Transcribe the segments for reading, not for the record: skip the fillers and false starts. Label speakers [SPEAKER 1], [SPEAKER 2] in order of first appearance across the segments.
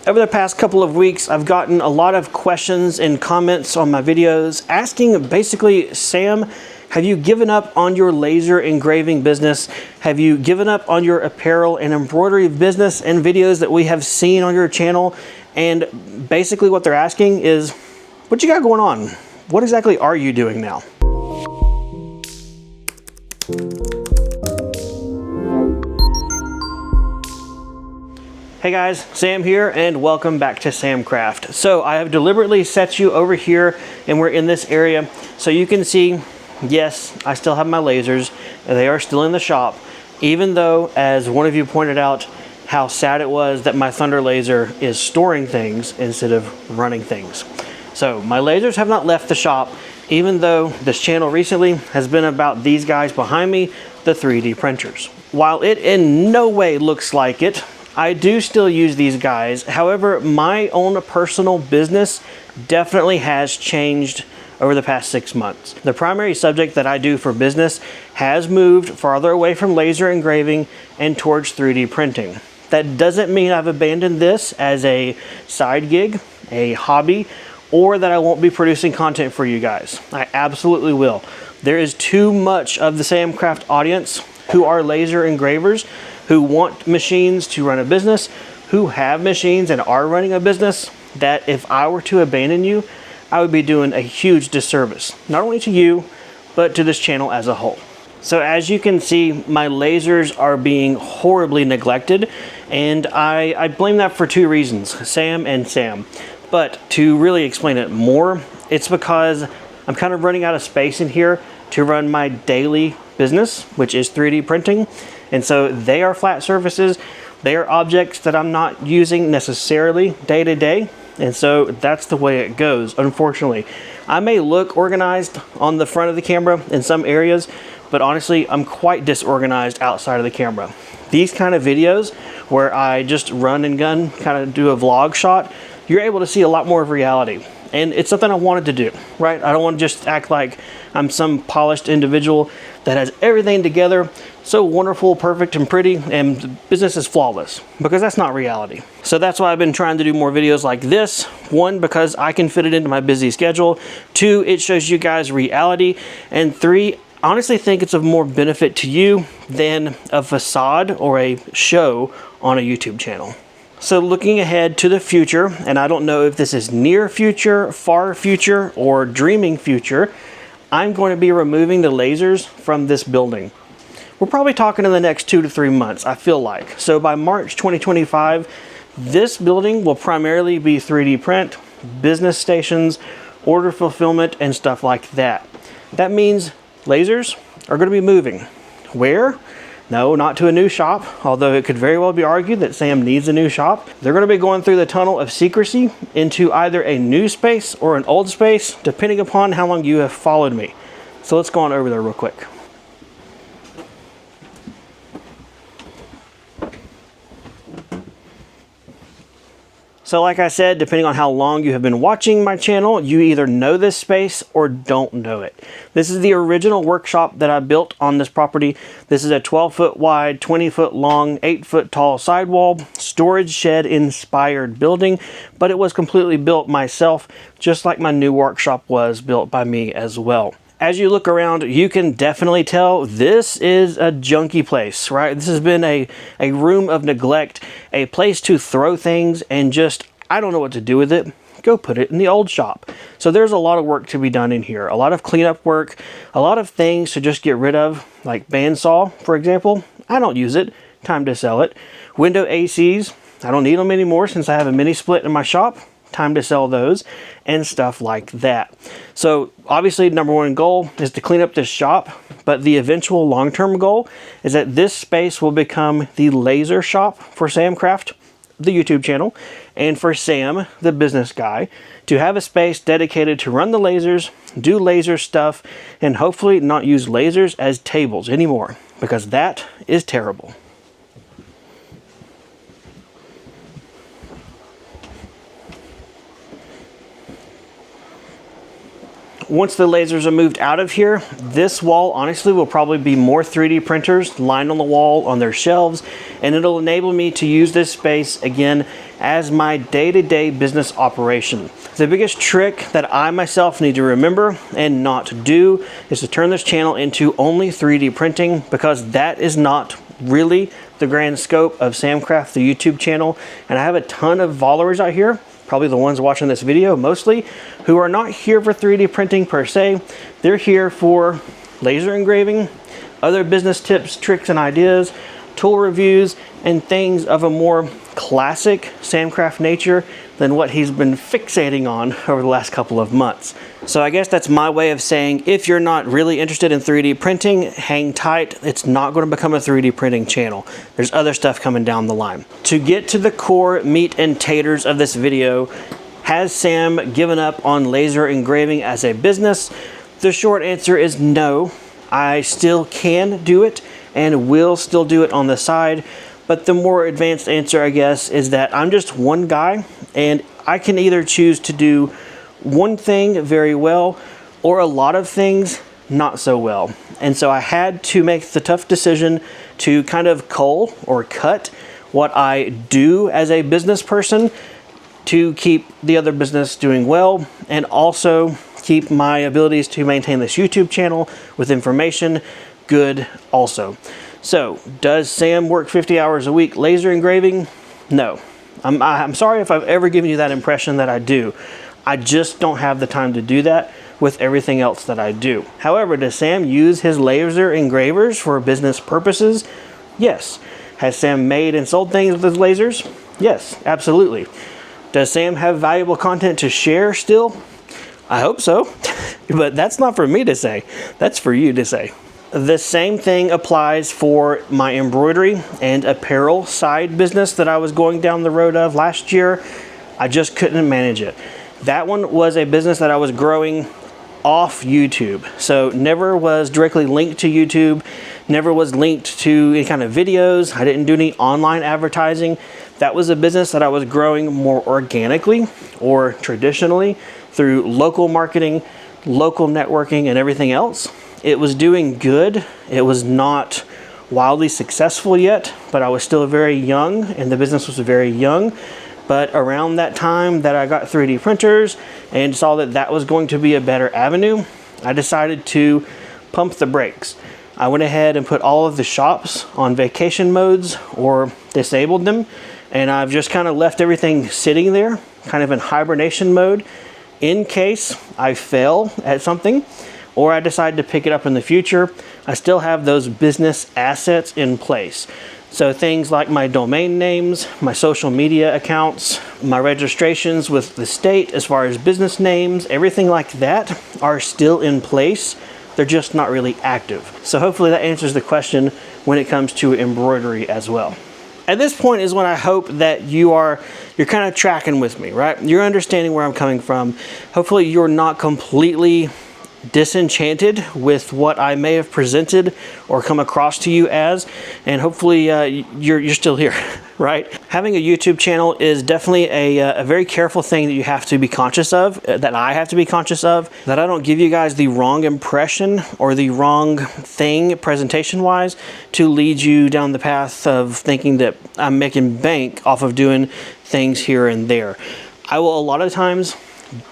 [SPEAKER 1] Over the past couple of weeks, I've gotten a lot of questions and comments on my videos asking basically, Sam, have you given up on your laser engraving business? Have you given up on your apparel and embroidery business and videos that we have seen on your channel? And basically what they're asking is, what you got going on? What exactly are you doing now? Hey guys, Sam here and welcome back to Samcraft. So I have deliberately set you over here and we're in this area so you can see, yes, I still have my lasers and they are still in the shop, even though, as one of you pointed out, how sad it was that my Thunder laser is storing things instead of running things. So my lasers have not left the shop, even though this channel recently has been about these guys behind me, the 3D printers. While it in no way looks like it, I do still use these guys. However, my own personal business definitely has changed over the past 6 months. The primary subject that I do for business has moved farther away from laser engraving and towards 3D printing. That doesn't mean I've abandoned this as a side gig, a hobby, or that I won't be producing content for you guys. I absolutely will. There is too much of the Samcraft audience who are laser engravers, who want machines to run a business, who have machines and are running a business, that if I were to abandon you, I would be doing a huge disservice, not only to you, but to this channel as a whole. So as you can see, my lasers are being horribly neglected, and I blame that for two reasons, Sam and Sam. But to really explain it more, it's because I'm kind of running out of space in here to run my daily business, which is 3D printing. And so they are flat surfaces. They are objects that I'm not using necessarily day to day. And so that's the way it goes, unfortunately. I may look organized on the front of the camera in some areas, but honestly, I'm quite disorganized outside of the camera. These kind of videos where I just run and gun, kind of do a vlog shot, you're able to see a lot more of reality. And it's something I wanted to do, right? I don't want to just act like I'm some polished individual that has everything together, so wonderful, perfect, and pretty, and business is flawless, because that's not reality. So that's why I've been trying to do more videos like this. One, because I can fit it into my busy schedule. Two, it shows you guys reality. And three, I honestly think it's of more benefit to you than a facade or a show on a YouTube channel. So looking ahead to the future, and I don't know if this is near future, far future, or dreaming future, I'm going to be removing the lasers from this building. We're probably talking in the next 2 to 3 months, I feel like. So by March 2025, this building will primarily be 3D print, business stations, order fulfillment, and stuff like that. That means lasers are going to be moving. Where? No, not to a new shop, although it could very well be argued that Sam needs a new shop. They're going to be going through the tunnel of secrecy into either a new space or an old space, depending upon how long you have followed me. So let's go on over there real quick. So like I said, depending on how long you have been watching my channel, you either know this space or don't know it. This is the original workshop that I built on this property. This is a 12-foot wide, 20-foot long, 8-foot tall sidewall, storage shed inspired building, but it was completely built myself, just like my new workshop was built by me as well. As you look around, you can definitely tell this is a junky place, right? This has been a room of neglect, a place to throw things and just, I don't know what to do with it. Go put it in the old shop. So there's a lot of work to be done in here. A lot of cleanup work, a lot of things to just get rid of, like bandsaw, for example. I don't use it. Time to sell it. Window ACs. I don't need them anymore since I have a mini split in my shop. Time to sell those and stuff like that. So obviously number one goal is to clean up this shop, but the eventual long-term goal is that this space will become the laser shop for Samcraft, the YouTube channel, and for Sam, the business guy, to have a space dedicated to run the lasers, do laser stuff, and hopefully not use lasers as tables anymore, because that is terrible. Once the lasers are moved out of here, this wall honestly will probably be more 3D printers lined on the wall on their shelves, and it'll enable me to use this space again as my day-to-day business operation. The biggest trick that I myself need to remember and not do is to turn this channel into only 3D printing, because that is not really the grand scope of Samcraft, the YouTube channel. And I have a ton of followers out here, probably the ones watching this video mostly, who are not here for 3D printing per se. They're here for laser engraving, other business tips, tricks, and ideas, tool reviews, and things of a more classic Samcraft nature than what he's been fixating on over the last couple of months. So I guess that's my way of saying, if you're not really interested in 3D printing, hang tight. It's not going to become a 3D printing channel. There's other stuff coming down the line. To get to the core meat and taters of this video, has Sam given up on laser engraving as a business? The short answer is no. I still can do it and will still do it on the side. But the more advanced answer, I guess, is that I'm just one guy, and I can either choose to do one thing very well or a lot of things not so well. And so I had to make the tough decision to kind of cull or cut what I do as a business person to keep the other business doing well, and also keep my abilities to maintain this YouTube channel with information good also. So, does Sam work 50 hours a week laser engraving? No. I'm sorry if I've ever given you that impression that I do. I just don't have the time to do that with everything else that I do. However, does Sam use his laser engravers for business purposes? Yes. Has Sam made and sold things with his lasers? Yes, absolutely. Does Sam have valuable content to share still? I hope so, but that's not for me to say. That's for you to say. The same thing applies for my embroidery and apparel side business that I was going down the road of last year. I just couldn't manage it. That one was a business that I was growing off YouTube. So never was directly linked to YouTube, never was linked to any kind of videos. I didn't do any online advertising. That was a business that I was growing more organically or traditionally through local marketing, local networking, and everything else. It was doing good. It was not wildly successful yet, but I was still very young and the business was very young. But around that time that I got 3D printers and saw that that was going to be a better avenue, I decided to pump the brakes. I went ahead and put all of the shops on vacation modes or disabled them, and I've just kind of left everything sitting there, kind of in hibernation mode, in case I fail at something or I decide to pick it up in the future. I still have those business assets in place. So things like my domain names, my social media accounts, my registrations with the state as far as business names, everything like that are still in place. They're just not really active. So hopefully that answers the question when it comes to embroidery as well. At this point is when I hope that you're kind of tracking with me, right? You're understanding where I'm coming from. Hopefully you're not completely disenchanted with what I may have presented or come across to you as, and hopefully you're still here, right? Having a YouTube channel is definitely a very careful thing that you have to be conscious of, that I have to be conscious of, that I don't give you guys the wrong impression or the wrong thing presentation-wise to lead you down the path of thinking that I'm making bank off of doing things here and there. I will a lot of times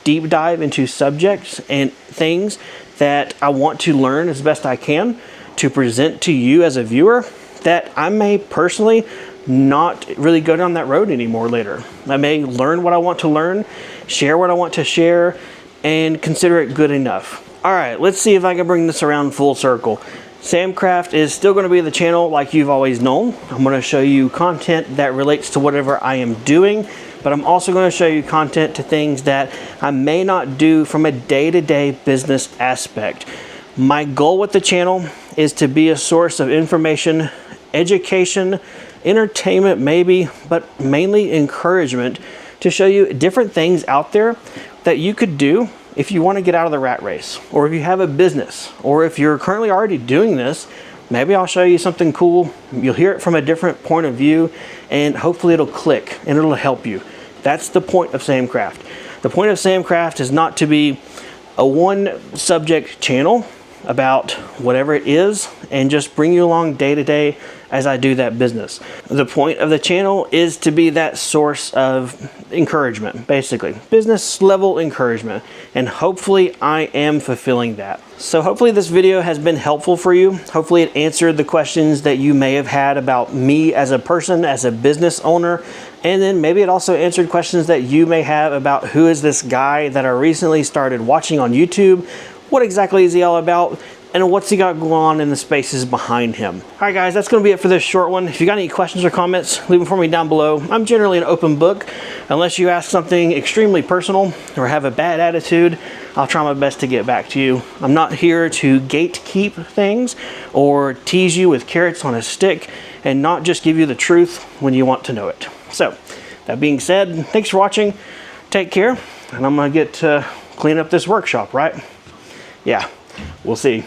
[SPEAKER 1] deep dive into subjects and things that I want to learn as best I can to present to you as a viewer, that I may personally not really go down that road anymore later. I may learn what I want to learn, share what I want to share, and consider it good enough. All right, let's see if I can bring this around full circle. Samcraft is still going to be the channel like you've always known. I'm going to show you content that relates to whatever I am doing, but I'm also going to show you content to things that I may not do from a day-to-day business aspect. My goal with the channel is to be a source of information, education, entertainment maybe, but mainly encouragement, to show you different things out there that you could do if you want to get out of the rat race, or if you have a business, or if you're currently already doing this. Maybe I'll show you something cool. You'll hear it from a different point of view, and hopefully it'll click and it'll help you. That's the point of Samcraft. The point of Samcraft is not to be a one subject channel about whatever it is and just bring you along day to day as I do that business. The point of the channel is to be that source of encouragement, basically business level encouragement, and hopefully I am fulfilling that. So hopefully this video has been helpful for you. Hopefully it answered the questions that you may have had about me as a person, as a business owner, and then maybe it also answered questions that you may have about who is this guy that I recently started watching on YouTube, what exactly is he all about, and what's he got going on in the spaces behind him. All right guys, that's gonna be it for this short one. If you got any questions or comments, leave them for me down below. I'm generally an open book. Unless you ask something extremely personal or have a bad attitude, I'll try my best to get back to you. I'm not here to gatekeep things or tease you with carrots on a stick and not just give you the truth when you want to know it. So, that being said, thanks for watching. Take care, and I'm gonna get to clean up this workshop, right? Yeah, we'll see.